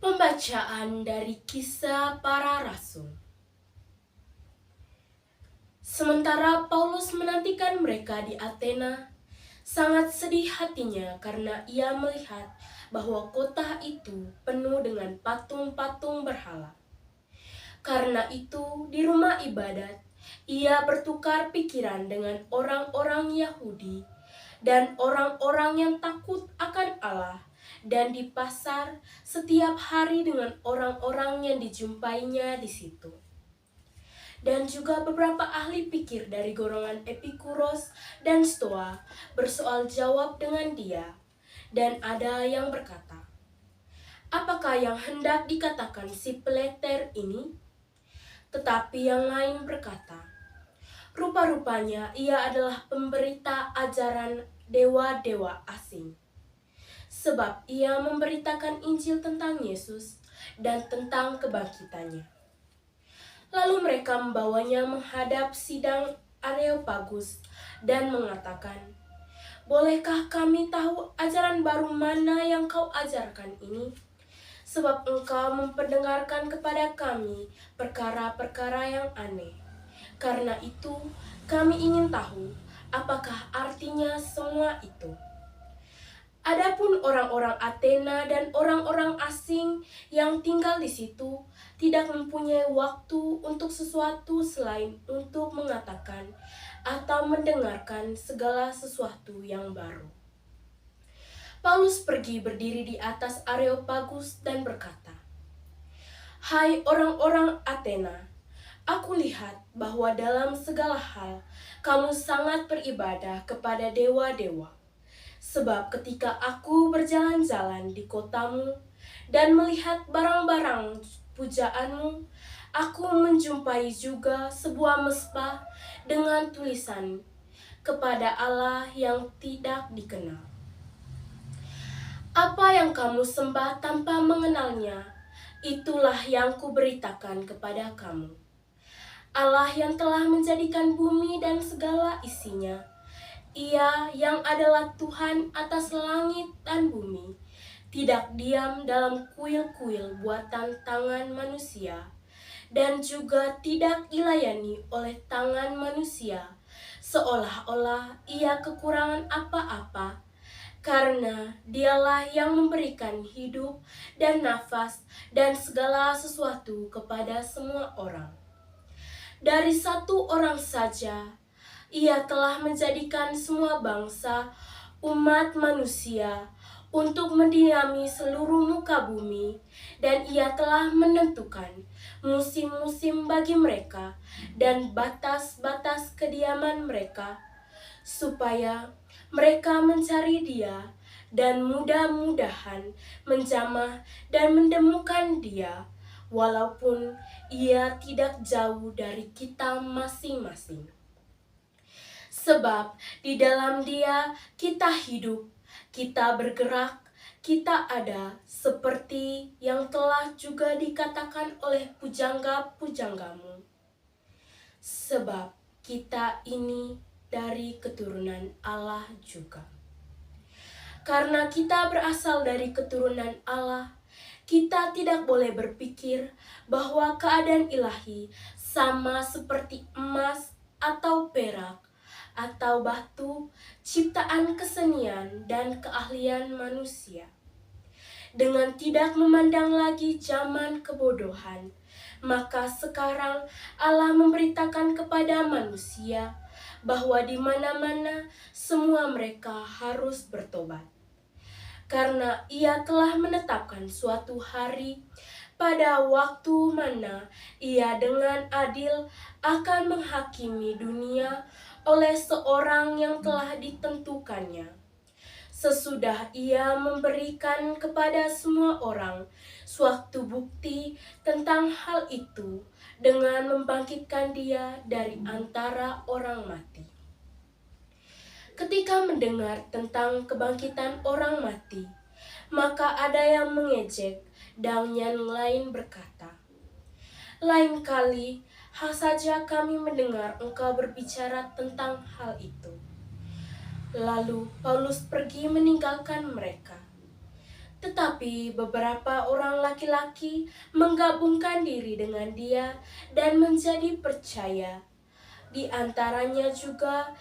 Pembacaan dari Kisah Para Rasul. Sementara Paulus menantikan mereka di Athena, sangat sedih hatinya karena ia melihat bahwa kota itu penuh dengan patung-patung berhala. Karena itu, di rumah ibadat, ia bertukar pikiran dengan orang-orang Yahudi dan orang-orang yang takut akan Allah, dan di pasar setiap hari dengan orang-orang yang dijumpainya di situ. Dan juga beberapa ahli pikir dari golongan Epikuros dan Stoa bersoal jawab dengan dia, dan ada yang berkata, "Apakah yang hendak dikatakan si peleter ini?" Tetapi yang lain berkata, "Rupa-rupanya ia adalah pemberita ajaran dewa-dewa asing. Sebab ia memberitakan Injil tentang Yesus dan tentang kebangkitannya." Lalu mereka membawanya menghadap sidang Areopagus dan mengatakan, "Bolehkah kami tahu ajaran baru mana yang kau ajarkan ini? Sebab engkau memperdengarkan kepada kami perkara-perkara yang aneh. Karena itu kami ingin tahu apakah artinya semua itu." Adapun orang-orang Athena dan orang-orang asing yang tinggal di situ tidak mempunyai waktu untuk sesuatu selain untuk mengatakan atau mendengarkan segala sesuatu yang baru. Paulus pergi berdiri di atas Areopagus dan berkata, "Hai orang-orang Athena, aku lihat bahwa dalam segala hal kamu sangat beribadah kepada dewa-dewa. Sebab ketika aku berjalan-jalan di kotamu dan melihat barang-barang pujaanmu, aku menjumpai juga sebuah mezbah dengan tulisan, 'Kepada Allah yang tidak dikenal.' Apa yang kamu sembah tanpa mengenalnya, itulah yang kuberitakan kepada kamu. Allah yang telah menjadikan bumi dan segala isinya, Ia yang adalah Tuhan atas langit dan bumi, tidak diam dalam kuil-kuil buatan tangan manusia, dan juga tidak dilayani oleh tangan manusia, seolah-olah ia kekurangan apa-apa, karena dialah yang memberikan hidup dan nafas dan segala sesuatu kepada semua orang. Dari satu orang saja, Ia telah menjadikan semua bangsa, umat manusia, untuk mendiami seluruh muka bumi, dan Ia telah menentukan musim-musim bagi mereka dan batas-batas kediaman mereka, supaya mereka mencari Dia dan mudah-mudahan menjamah dan menemukan Dia, walaupun Ia tidak jauh dari kita masing-masing. Sebab di dalam Dia kita hidup, kita bergerak, kita ada, seperti yang telah juga dikatakan oleh pujangga-pujanggamu. Sebab kita ini dari keturunan Allah juga. Karena kita berasal dari keturunan Allah, kita tidak boleh berpikir bahwa keadaan ilahi sama seperti emas atau perak, atau batu, ciptaan kesenian dan keahlian manusia. Dengan tidak memandang lagi zaman kebodohan, maka sekarang Allah memberitakan kepada manusia bahwa di mana-mana semua mereka harus bertobat. Karena Ia telah menetapkan suatu hari pada waktu mana Ia dengan adil akan menghakimi dunia oleh seorang yang telah ditentukannya, sesudah Ia memberikan kepada semua orang suatu bukti tentang hal itu dengan membangkitkan Dia dari antara orang mati. Ketika mendengar tentang kebangkitan orang mati, maka ada yang mengejek dan yang lain berkata, "Lain kali saja kami mendengar engkau berbicara tentang hal itu." Lalu Paulus pergi meninggalkan mereka. Tetapi beberapa orang laki-laki menggabungkan diri dengan dia dan menjadi percaya. Di antaranya juga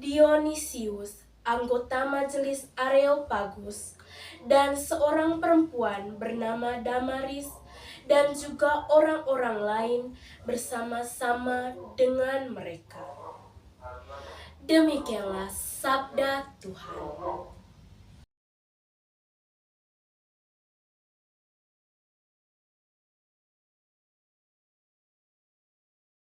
Dionysius, anggota majelis Areopagus, dan seorang perempuan bernama Damaris, dan juga orang-orang lain bersama-sama dengan mereka. Demikianlah sabda Tuhan.